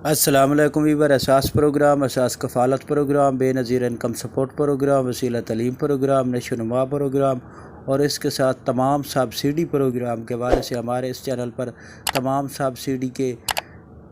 السلام علیکم ویور، اساس پروگرام، اساس کفالت پروگرام، بے نظیر انکم سپورٹ پروگرام، وسیلہ تعلیم پروگرام، نشو و نما پروگرام اور اس کے ساتھ تمام سبسڈی پروگرام کے حوالے سے ہمارے اس چینل پر تمام سبسڈی کے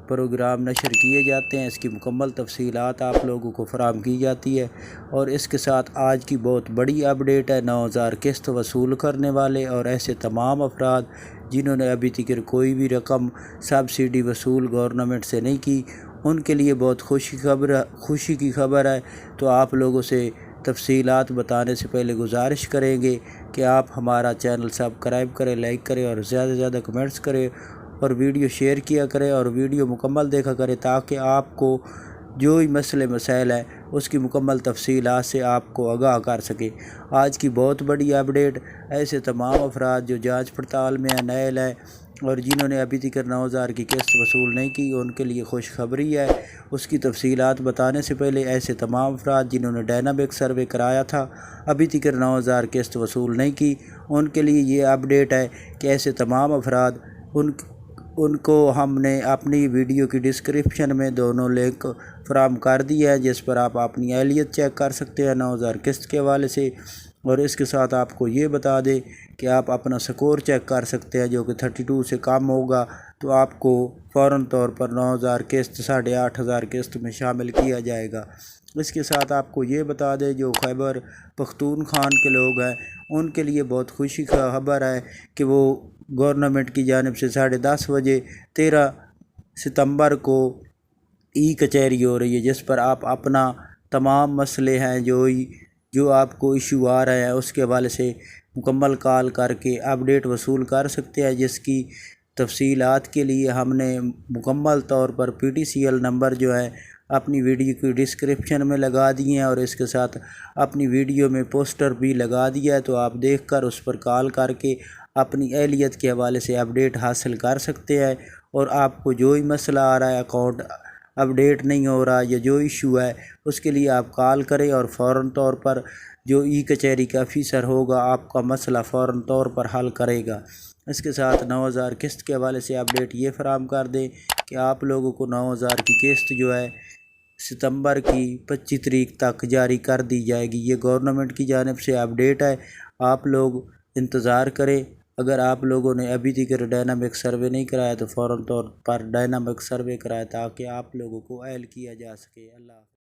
پروگرام نشر کیے جاتے ہیں۔ اس کی مکمل تفصیلات آپ لوگوں کو فراہم کی جاتی ہے اور اس کے ساتھ آج کی بہت بڑی اپڈیٹ ہے۔ 9000 قسط وصول کرنے والے اور ایسے تمام افراد جنہوں نے ابھی تک کوئی بھی رقم سبسڈی وصول گورنمنٹ سے نہیں کی، ان کے لیے بہت خوشی کی خبر ہے۔ تو آپ لوگوں سے تفصیلات بتانے سے پہلے گزارش کریں گے کہ آپ ہمارا چینل سبسکرائب کریں، لائک کریں اور زیادہ سے زیادہ کمنٹس کریں اور ویڈیو شیئر کیا کریں اور ویڈیو مکمل دیکھا کریں تاکہ آپ کو جو بھی مسئلے مسائل ہیں اس کی مکمل تفصیلات سے آپ کو آگاہ کر سکیں۔ آج کی بہت بڑی اپڈیٹ، ایسے تمام افراد جو جانچ پڑتال میں ہیں، نائل ہیں اور جنہوں نے ابھی تک 9000 کی قسط وصول نہیں کی، ان کے لیے خوشخبری ہے۔ اس کی تفصیلات بتانے سے پہلے ایسے تمام افراد جنہوں نے ڈائنامک سروے کرایا تھا، ابھی تک 9000 قسط وصول نہیں کی، ان کے لیے یہ اپڈیٹ ہے کہ ایسے تمام افراد ان کو ہم نے اپنی ویڈیو کی ڈسکرپشن میں دونوں لنک فراہم کر دیا ہے، جس پر آپ اپنی اہلیت چیک کر سکتے ہیں 9000 قسط کے حوالے سے۔ اور اس کے ساتھ آپ کو یہ بتا دیں کہ آپ اپنا سکور چیک کر سکتے ہیں، جو کہ 32 سے کم ہوگا تو آپ کو فوراً طور پر 9000 قسط 8500 قسط میں شامل کیا جائے گا۔ اس کے ساتھ آپ کو یہ بتا دیں جو خیبر پختونخوا کے لوگ ہیں، ان کے لیے بہت خوشی کا خبر ہے کہ وہ گورنمنٹ کی جانب سے 10:30 بجے 13 ستمبر کو ای کچہری ہو رہی ہے، جس پر آپ اپنا تمام مسئلے ہیں جو آپ کو ایشو آ رہے ہیں اس کے حوالے سے مکمل کال کر کے اپڈیٹ وصول کر سکتے ہیں، جس کی تفصیلات کے لیے ہم نے مکمل طور پر PTCL نمبر جو ہے اپنی ویڈیو کی ڈسکرپشن میں لگا دیے ہیں اور اس کے ساتھ اپنی ویڈیو میں پوسٹر بھی لگا دیا ہے، تو آپ دیکھ کر اس پر کال کر کے اپنی اہلیت کے حوالے سے اپڈیٹ حاصل کر سکتے ہیں۔ اور آپ کو جو ہی مسئلہ آ رہا ہے، اکاؤنٹ اپڈیٹ نہیں ہو رہا یا جو ایشو ہے، اس کے لیے آپ کال کریں اور فوراً طور پر جو ای کچہری کا آفیسر ہوگا آپ کا مسئلہ فوراً طور پر حل کرے گا۔ اس کے ساتھ 9000 قسط کے حوالے سے اپڈیٹ یہ فراہم کر دیں کہ آپ لوگوں کو 9000 کی قسط جو ہے ستمبر کی 25 تاریخ تک جاری کر دی جائے گی۔ یہ گورنمنٹ کی جانب سے اپڈیٹ ہے، آپ لوگ انتظار کریں۔ اگر آپ لوگوں نے ابھی تک ڈائنامک سروے نہیں کرایا تو فوراً طور پر ڈائنامک سروے کرائے تاکہ آپ لوگوں کو اہل کیا جا سکے۔ اللہ حافظ۔